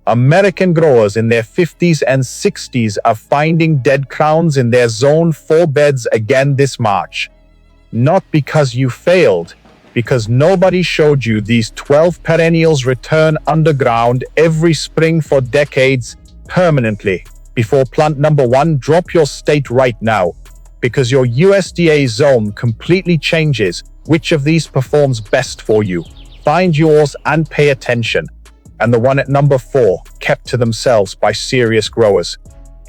American growers in their 50s and 60s are finding dead crowns in their Zone 4 beds again this March. Not because you failed, because nobody showed you these 12 perennials return underground every spring for decades permanently. Before plant number 1, drop your state right now, because your USDA zone completely changes which of these performs best for you. Find yours and pay attention. And the one at number 4, kept to themselves by serious growers.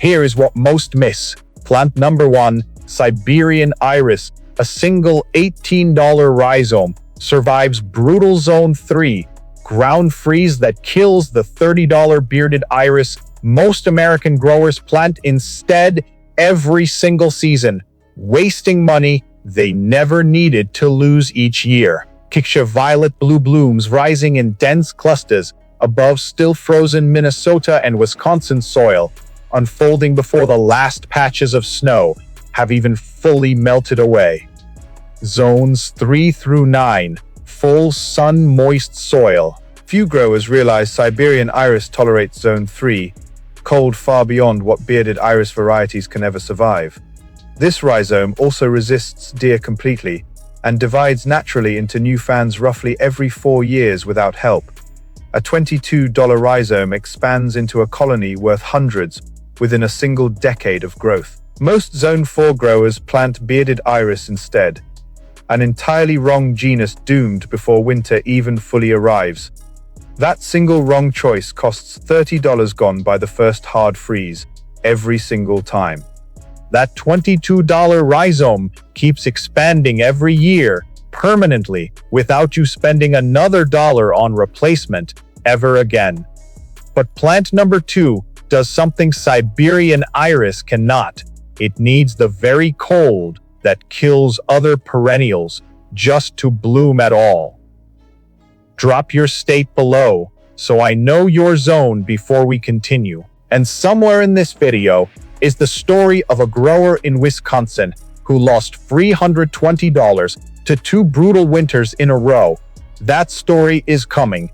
Here is what most miss. Plant number 1, Siberian iris, a single $18 rhizome, survives brutal Zone 3, ground freeze that kills the $30 bearded iris most American growers plant instead every single season, wasting money they never needed to lose each year. Picture violet-blue blooms rising in dense clusters above still frozen Minnesota and Wisconsin soil, unfolding before the last patches of snow have even fully melted away. Zones 3 through 9, full sun-moist soil. Few growers realize Siberian iris tolerates Zone 3, cold far beyond what bearded iris varieties can ever survive. This rhizome also resists deer completely and divides naturally into new fans roughly every 4 years without help. A $22 rhizome expands into a colony worth hundreds within a single decade of growth. Most Zone 4 growers plant bearded iris instead, an entirely wrong genus doomed before winter even fully arrives. That single wrong choice costs $30 gone by the first hard freeze every single time. That $22 rhizome keeps expanding every year, permanently, without you spending another dollar on replacement ever again. But plant number 2 does something Siberian iris cannot. It needs the very cold that kills other perennials just to bloom at all. Drop your state below so I know your zone before we continue. And somewhere in this video is the story of a grower in Wisconsin who lost $320 to 2 brutal winters in a row. That story is coming.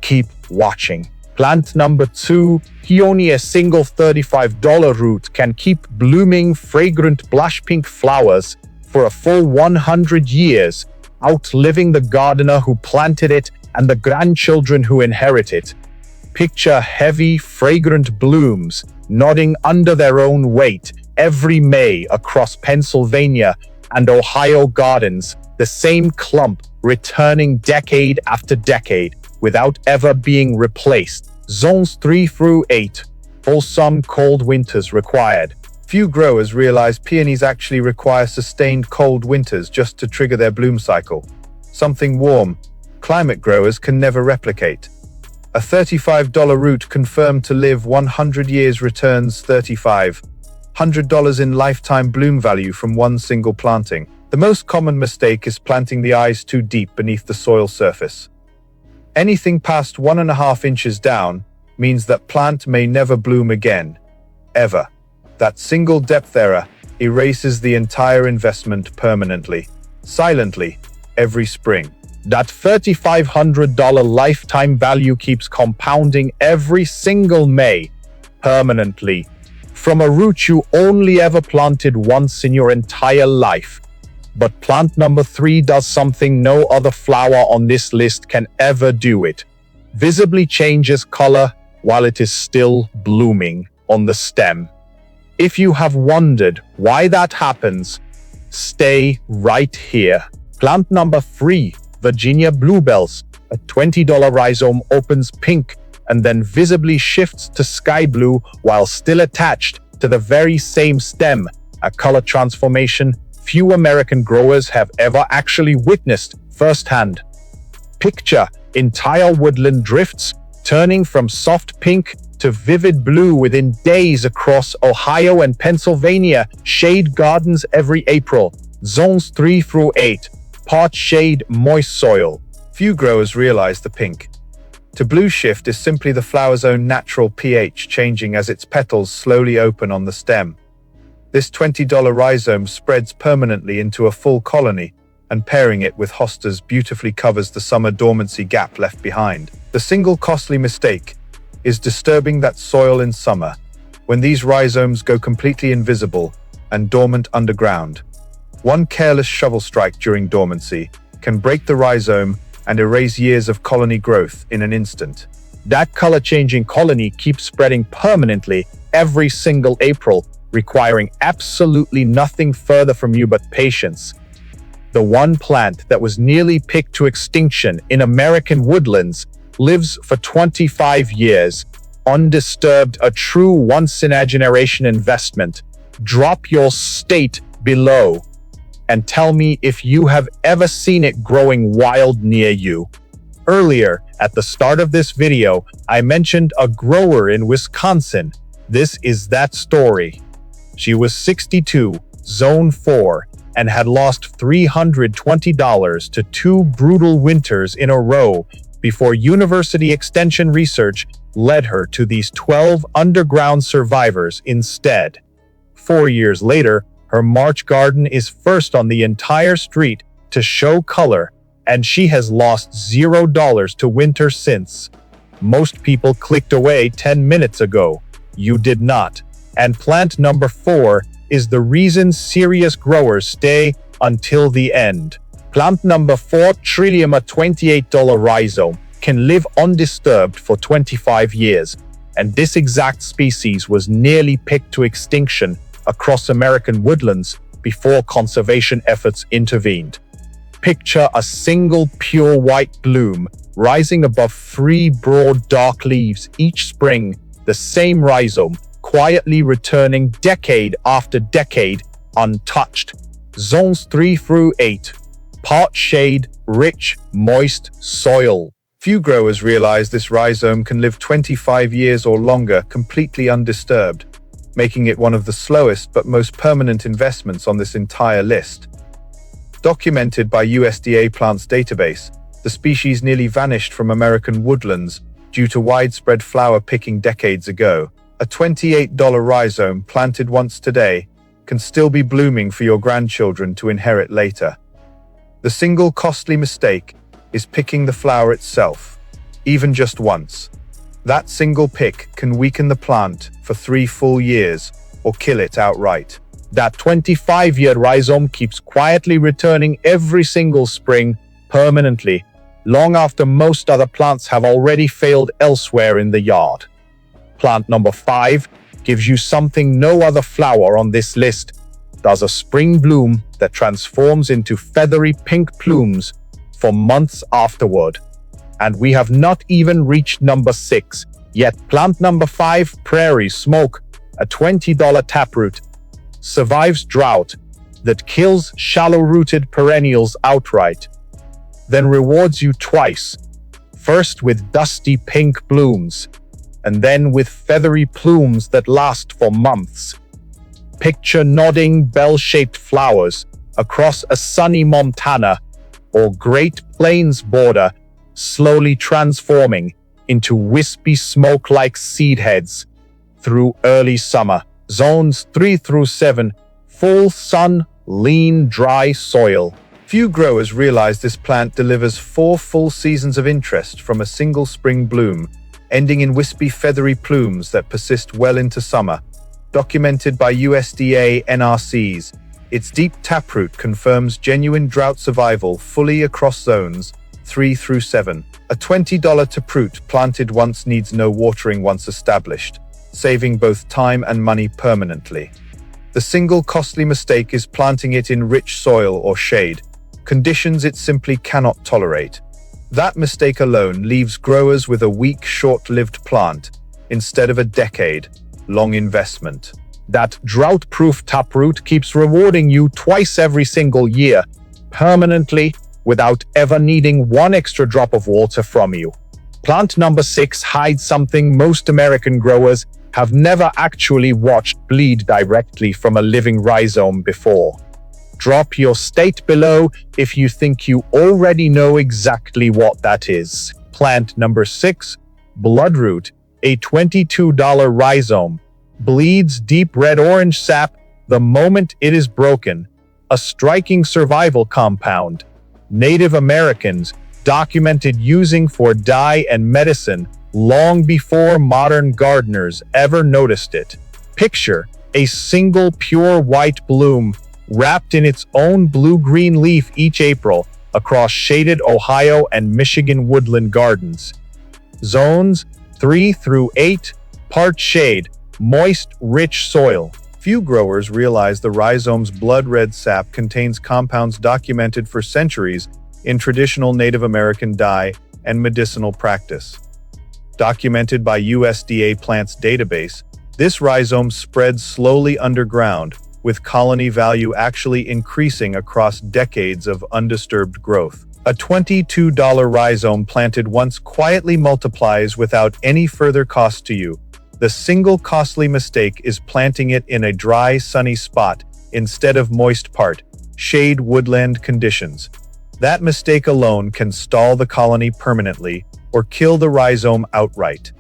Keep watching. Plant number 2, only a single $35 root can keep blooming fragrant blush pink flowers for a full 100 years, outliving the gardener who planted it and the grandchildren who inherit it. Picture heavy, fragrant blooms nodding under their own weight every May across Pennsylvania and Ohio gardens, the same clump returning decade after decade without ever being replaced. Zones 3 through 8, full sun, cold winters required. Few growers realize peonies actually require sustained cold winters just to trigger their bloom cycle. Something warm, climate growers can never replicate. A $35 root confirmed to live 100 years returns $3,500 in lifetime bloom value from one single planting. The most common mistake is planting the eyes too deep beneath the soil surface. Anything past 1.5 inches down means that plant may never bloom again, ever. That single depth error erases the entire investment permanently, silently, every spring. That $3,500 lifetime value keeps compounding every single May, permanently, from a root you only ever planted once in your entire life. But plant number 3 does something no other flower on this list can ever do. It visibly changes color while it is still blooming on the stem. If you have wondered why that happens, stay right here. Plant number 3, Virginia bluebells, a $20 rhizome opens pink and then visibly shifts to sky blue while still attached to the very same stem, a color transformation few American growers have ever actually witnessed firsthand. Picture entire woodland drifts turning from soft pink to vivid blue within days across Ohio and Pennsylvania shade gardens every April. Zones 3 through 8, part shade, moist soil. Few growers realize the pink to blue shift is simply the flower's own natural pH changing as its petals slowly open on the stem. This $20 rhizome spreads permanently into a full colony, and pairing it with hostas beautifully covers the summer dormancy gap left behind. The single costly mistake is disturbing that soil in summer, when these rhizomes go completely invisible and dormant underground. One careless shovel strike during dormancy can break the rhizome and erase years of colony growth in an instant. That color-changing colony keeps spreading permanently every single April, requiring absolutely nothing further from you but patience. The one plant that was nearly picked to extinction in American woodlands lives for 25 years, undisturbed, a true once-in-a-generation investment. Drop your state below and tell me if you have ever seen it growing wild near you. Earlier, at the start of this video, I mentioned a grower in Wisconsin. This is that story. She was 62, Zone 4, and had lost $320 to 2 brutal winters in a row before university extension research led her to these 12 underground survivors instead. 4 years later, her March garden is first on the entire street to show color, and she has lost $0 to winter since. Most people clicked away 10 minutes ago. You did not. And plant number 4 is the reason serious growers stay until the end. Plant number 4, Trillium, a $28 rhizome, can live undisturbed for 25 years, and this exact species was nearly picked to extinction across American woodlands before conservation efforts intervened. Picture a single pure white bloom rising above 3 broad dark leaves each spring, the same rhizome quietly returning decade after decade untouched. Zones 3 through 8. Part shade, rich, moist soil. Few growers realize this rhizome can live 25 years or longer completely undisturbed, making it one of the slowest but most permanent investments on this entire list. Documented by USDA Plants Database, the species nearly vanished from American woodlands due to widespread flower picking decades ago. A $28 rhizome planted once today can still be blooming for your grandchildren to inherit later. The single costly mistake is picking the flower itself, even just once. That single pick can weaken the plant for 3 full years or kill it outright. That 25-year rhizome keeps quietly returning every single spring permanently, long after most other plants have already failed elsewhere in the yard. Plant number 5 gives you something no other flower on this list does: a spring bloom that transforms into feathery pink plumes for months afterward. And we have not even reached number 6 yet. Plant number 5, Prairie Smoke, a $20 taproot, survives drought that kills shallow-rooted perennials outright, then rewards you twice, first with dusty pink blooms, and then with feathery plumes that last for months. Picture nodding bell-shaped flowers across a sunny Montana or Great Plains border, slowly transforming into wispy smoke-like seed heads through early summer. Zones 3 through 7, full sun, lean, dry soil. Few growers realize this plant delivers 4 full seasons of interest from a single spring bloom, ending in wispy feathery plumes that persist well into summer. Documented by USDA NRCs, its deep taproot confirms genuine drought survival fully across zones 3 through 7. A $20 taproot planted once needs no watering once established, saving both time and money permanently. The single costly mistake is planting it in rich soil or shade, conditions it simply cannot tolerate. That mistake alone leaves growers with a weak, short-lived plant instead of a decade-long investment. That drought-proof taproot keeps rewarding you twice every single year, permanently, without ever needing one extra drop of water from you. Plant number 6 hides something most American growers have never actually watched bleed directly from a living rhizome before. Drop your state below if you think you already know exactly what that is. Plant number 6, Bloodroot, a $22 rhizome, bleeds deep red-orange sap the moment it is broken, a striking survival compound Native Americans documented using for dye and medicine long before modern gardeners ever noticed it. Picture a single pure white bloom wrapped in its own blue-green leaf each April across shaded Ohio and Michigan woodland gardens. Zones 3 through 8, part shade, moist, rich soil. Few growers realize the rhizome's blood-red sap contains compounds documented for centuries in traditional Native American dye and medicinal practice. Documented by USDA Plants Database, this rhizome spreads slowly underground, with colony value actually increasing across decades of undisturbed growth. A $22 rhizome planted once quietly multiplies without any further cost to you. The single costly mistake is planting it in a dry, sunny spot instead of moist part, shade woodland conditions. That mistake alone can stall the colony permanently or kill the rhizome outright.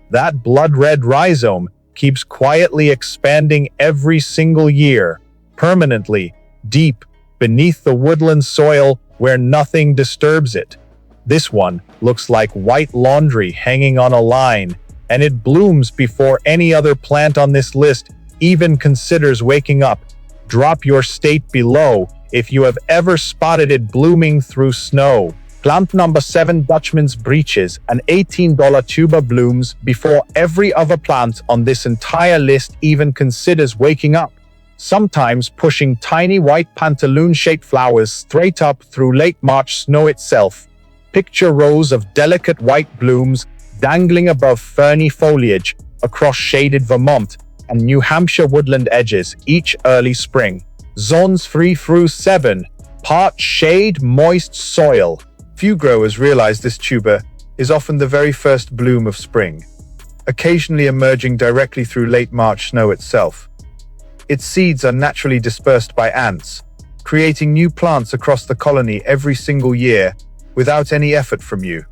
That blood-red rhizome keeps quietly expanding every single year, permanently, deep beneath the woodland soil where nothing disturbs it. This one looks like white laundry hanging on a line, and it blooms before any other plant on this list even considers waking up. Drop your state below if you have ever spotted it blooming through snow. Plant number 7, Dutchman's Breeches, an $18 tuber, blooms before every other plant on this entire list even considers waking up, sometimes pushing tiny white pantaloon-shaped flowers straight up through late March snow itself. Picture rows of delicate white blooms dangling above ferny foliage across shaded Vermont and New Hampshire woodland edges each early spring. Zones 3 through 7, part shade, moist soil. Few growers realize this tuber is often the very first bloom of spring, occasionally emerging directly through late March snow itself. Its seeds are naturally dispersed by ants, creating new plants across the colony every single year without any effort from you.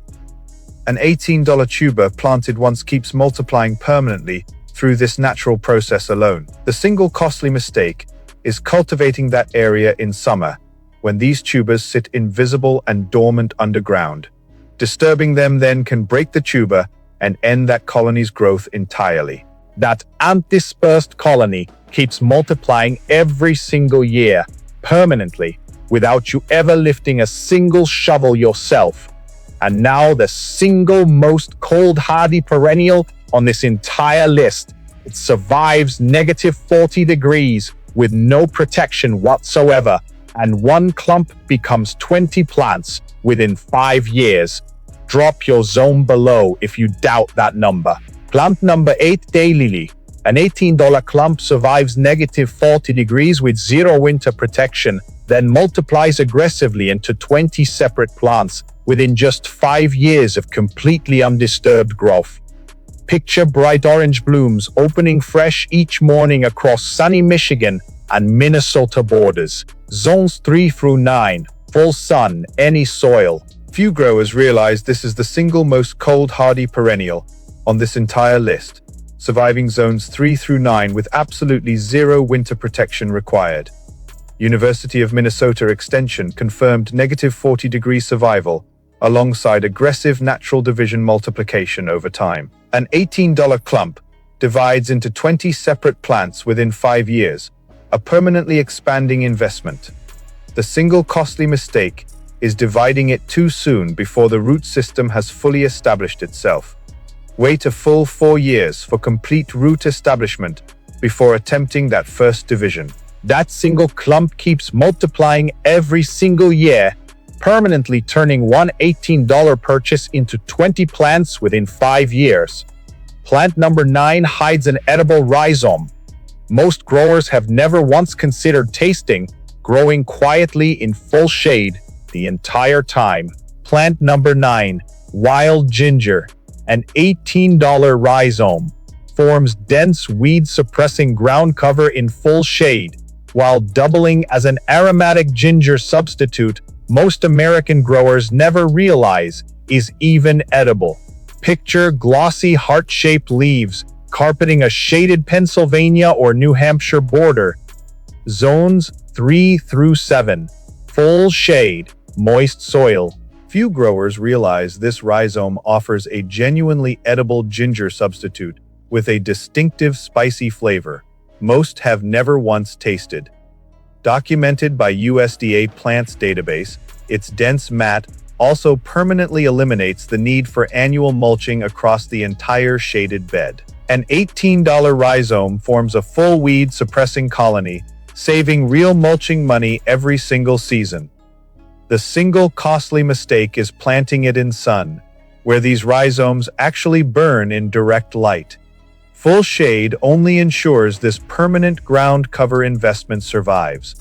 An $18 tuber planted once keeps multiplying permanently through this natural process alone. The single costly mistake is cultivating that area in summer, when these tubers sit invisible and dormant underground. Disturbing them then can break the tuber and end that colony's growth entirely. That ant-dispersed colony keeps multiplying every single year, permanently, without you ever lifting a single shovel yourself. And now the single most cold-hardy perennial on this entire list. It survives -40 degrees with no protection whatsoever, and one clump becomes 20 plants within 5 years. Drop your zone below if you doubt that number. Plant number 8, Daylily. An $18 clump survives -40 degrees with zero winter protection, then multiplies aggressively into 20 separate plants within just 5 years of completely undisturbed growth. Picture bright orange blooms opening fresh each morning across sunny Michigan and Minnesota borders. Zones 3 through 9, full sun, any soil. Few growers realize this is the single most cold-hardy perennial on this entire list, surviving zones 3 through 9 with absolutely zero winter protection required. University of Minnesota Extension confirmed -40 degree survival alongside aggressive natural division multiplication over time. An $18 clump divides into 20 separate plants within 5 years, a permanently expanding investment. The single costly mistake is dividing it too soon before the root system has fully established itself. Wait a full 4 years for complete root establishment before attempting that first division. That single clump keeps multiplying every single year, permanently turning one $18 purchase into 20 plants within 5 years. Plant number 9 hides an edible rhizome. Most growers have never once considered tasting, growing quietly in full shade the entire time. Plant number 9, wild ginger, an $18 rhizome, forms dense weed-suppressing ground cover in full shade, while doubling as an aromatic ginger substitute most American growers never realize is even edible. Picture glossy heart-shaped leaves carpeting a shaded Pennsylvania or New Hampshire border. Zones 3 through 7, full shade, moist soil. Few growers realize this rhizome offers a genuinely edible ginger substitute with a distinctive spicy flavor most have never once tasted. Documented by USDA Plants Database, its dense mat also permanently eliminates the need for annual mulching across the entire shaded bed. An $18 rhizome forms a full weed-suppressing colony, saving real mulching money every single season. The single costly mistake is planting it in sun, where these rhizomes actually burn in direct light. Full shade only ensures this permanent ground cover investment survives.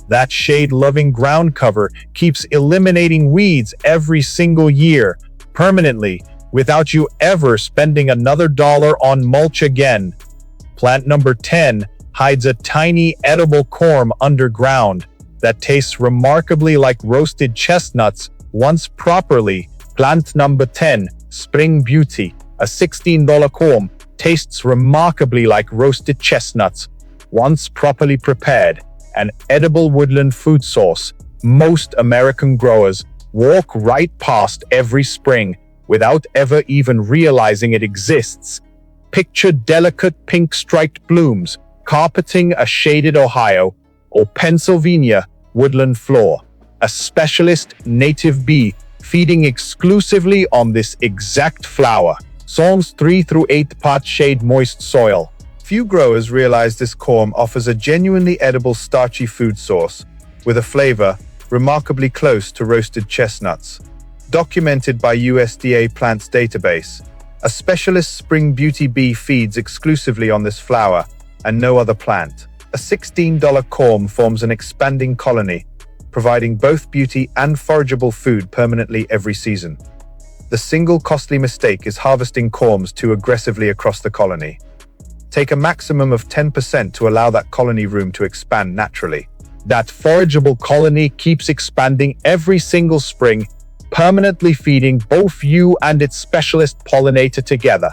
That shade-loving ground cover keeps eliminating weeds every single year, permanently, without you ever spending another dollar on mulch again. Plant number 10 hides a tiny edible corm underground that tastes remarkably like roasted chestnuts once properly. Plant number 10, Spring Beauty, a $16 corm, tastes remarkably like roasted chestnuts once properly prepared. An edible woodland food source most American growers walk right past every spring without ever even realizing it exists. Picture delicate pink striped blooms carpeting a shaded Ohio or Pennsylvania woodland floor. A specialist native bee feeding exclusively on this exact flower. Zones 3 through 8 part shade moist soil. Few growers realize this corm offers a genuinely edible starchy food source with a flavor remarkably close to roasted chestnuts. Documented by USDA Plants Database, a specialist spring beauty bee feeds exclusively on this flower and no other plant. A $16 corm forms an expanding colony, providing both beauty and forageable food permanently every season. The single costly mistake is harvesting corms too aggressively across the colony. Take a maximum of 10% to allow that colony room to expand naturally. That forageable colony keeps expanding every single spring, permanently feeding both you and its specialist pollinator together.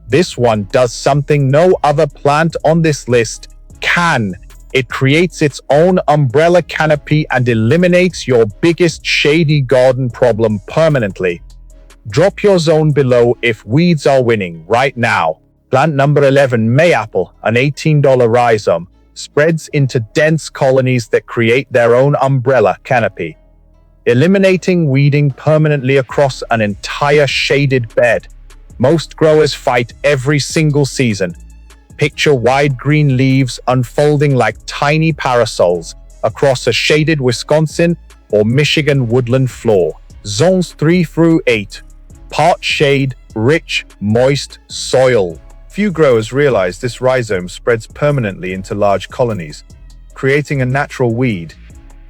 This one does something no other plant on this list can. It creates its own umbrella canopy and eliminates your biggest shady garden problem permanently. Drop your zone below if weeds are winning right now. Plant number 11, Mayapple, an $18 rhizome, spreads into dense colonies that create their own umbrella canopy, eliminating weeding permanently across an entire shaded bed. Most growers fight every single season. Picture wide green leaves unfolding like tiny parasols across a shaded Wisconsin or Michigan woodland floor. Zones 3 through 8. Part shade, rich, moist soil. Few growers realize this rhizome spreads permanently into large colonies, creating a natural weed,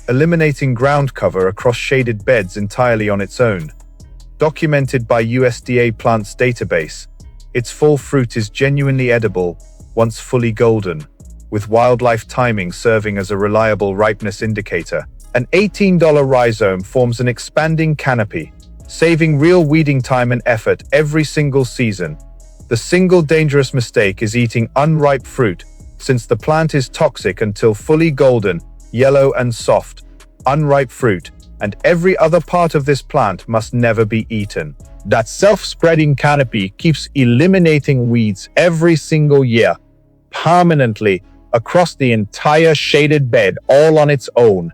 eliminating ground cover across shaded beds entirely on its own. Documented by USDA Plants Database, its full fruit is genuinely edible once fully golden, with wildlife timing serving as a reliable ripeness indicator. An $18 rhizome forms an expanding canopy, saving real weeding time and effort every single season. The single dangerous mistake is eating unripe fruit, since the plant is toxic until fully golden, yellow and soft. Unripe fruit and every other part of this plant must never be eaten. That self-spreading canopy keeps eliminating weeds every single year, permanently across the entire shaded bed all on its own.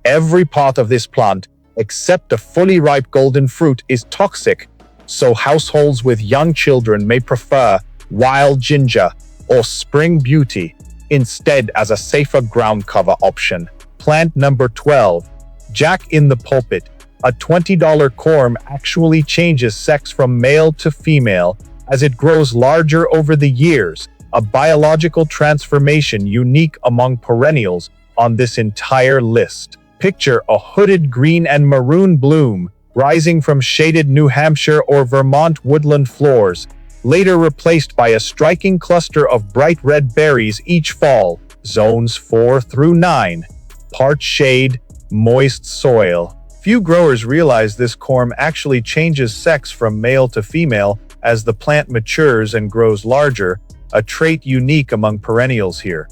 Every part of this plant, except the fully ripe golden fruit, is toxic, so households with young children may prefer wild ginger or spring beauty instead as a safer ground cover option. Plant number 12, Jack in the Pulpit, a $20 corm actually changes sex from male to female as it grows larger over the years, a biological transformation unique among perennials on this entire list. Picture a hooded green and maroon bloom rising from shaded New Hampshire or Vermont woodland floors, later replaced by a striking cluster of bright red berries each fall. Zones 4 through 9. Part shade, moist soil. Few growers realize this corm actually changes sex from male to female as the plant matures and grows larger, a trait unique among perennials here.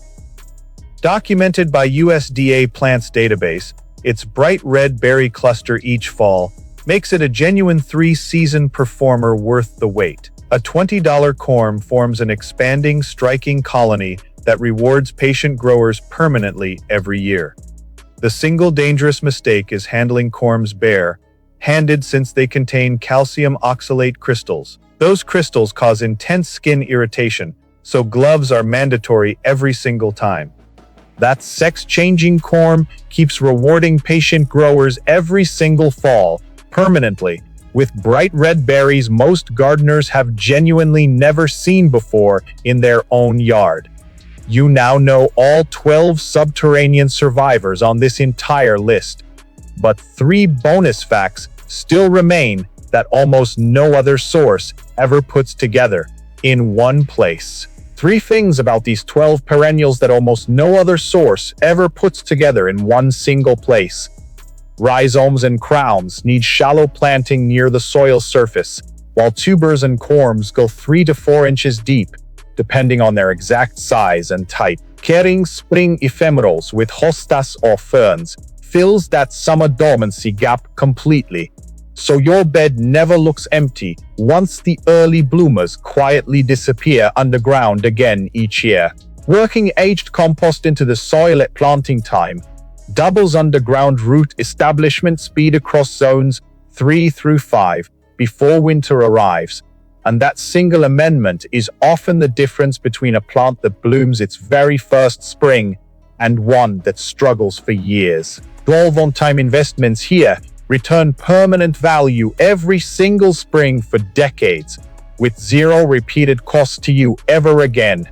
Documented by USDA Plants Database, its bright red berry cluster each fall makes it a genuine three-season performer worth the wait. A $20 corm forms an expanding, striking colony that rewards patient growers permanently every year. The single dangerous mistake is handling corms bare-handed since they contain calcium oxalate crystals. Those crystals cause intense skin irritation, so gloves are mandatory every single time. That sex-changing corm keeps rewarding patient growers every single fall, permanently, with bright red berries most gardeners have genuinely never seen before in their own yard. You now know all 12 subterranean survivors on this entire list. But 3 bonus facts still remain that almost no other source ever puts together in one place. 3 things about these 12 perennials that almost no other source ever puts together in one single place. Rhizomes and crowns need shallow planting near the soil surface, while tubers and corms go 3 to 4 inches deep, depending on their exact size and type. Caring spring ephemerals with hostas or ferns fills that summer dormancy gap completely, so your bed never looks empty once the early bloomers quietly disappear underground again each year. Working aged compost into the soil at planting time doubles underground root establishment speed across zones 3 through 5 before winter arrives, and that single amendment is often the difference between a plant that blooms its very first spring and one that struggles for years. 12 on-time investments here return permanent value every single spring for decades, with 0 repeated cost to you ever again.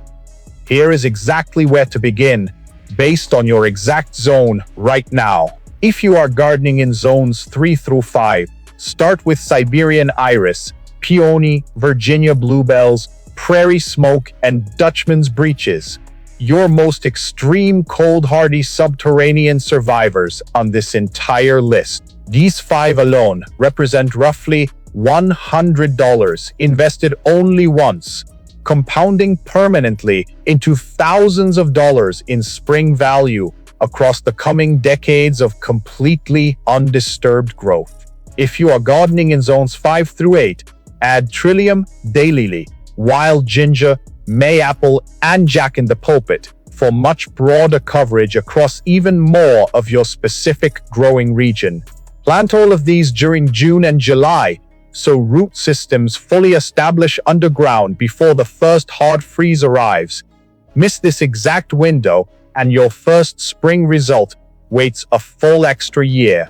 Here is exactly where to begin, based on your exact zone right now. If you are gardening in zones 3 through 5, start with Siberian iris, peony, Virginia bluebells, prairie smoke, and Dutchman's breeches. Your most extreme cold-hardy subterranean survivors on this entire list. These 5 alone represent roughly $100 invested only once, compounding permanently into thousands of dollars in spring value across the coming decades of completely undisturbed growth. If you are gardening in zones 5 through 8, add trillium, daylily, wild ginger, mayapple, and jack-in-the-pulpit for much broader coverage across even more of your specific growing region. Plant all of these during June and July, so root systems fully establish underground before the first hard freeze arrives. Miss this exact window, and your first spring result waits a full extra year.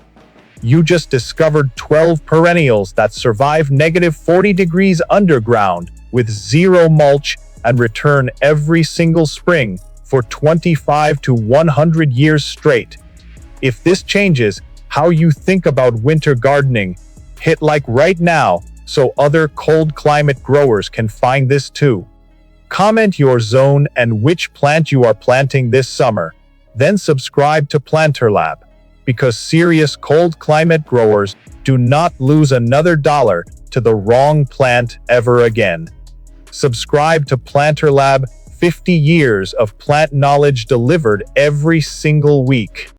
You just discovered 12 perennials that survive -40 degrees underground with 0 mulch and return every single spring for 25 to 100 years straight. If this changes how you think about winter gardening, hit like right now so other cold climate growers can find this too. Comment your zone and which plant you are planting this summer. Then subscribe to Planter Lab, because serious cold climate growers do not lose another dollar to the wrong plant ever again. Subscribe to Planter Lab, 50 years of plant knowledge delivered every single week.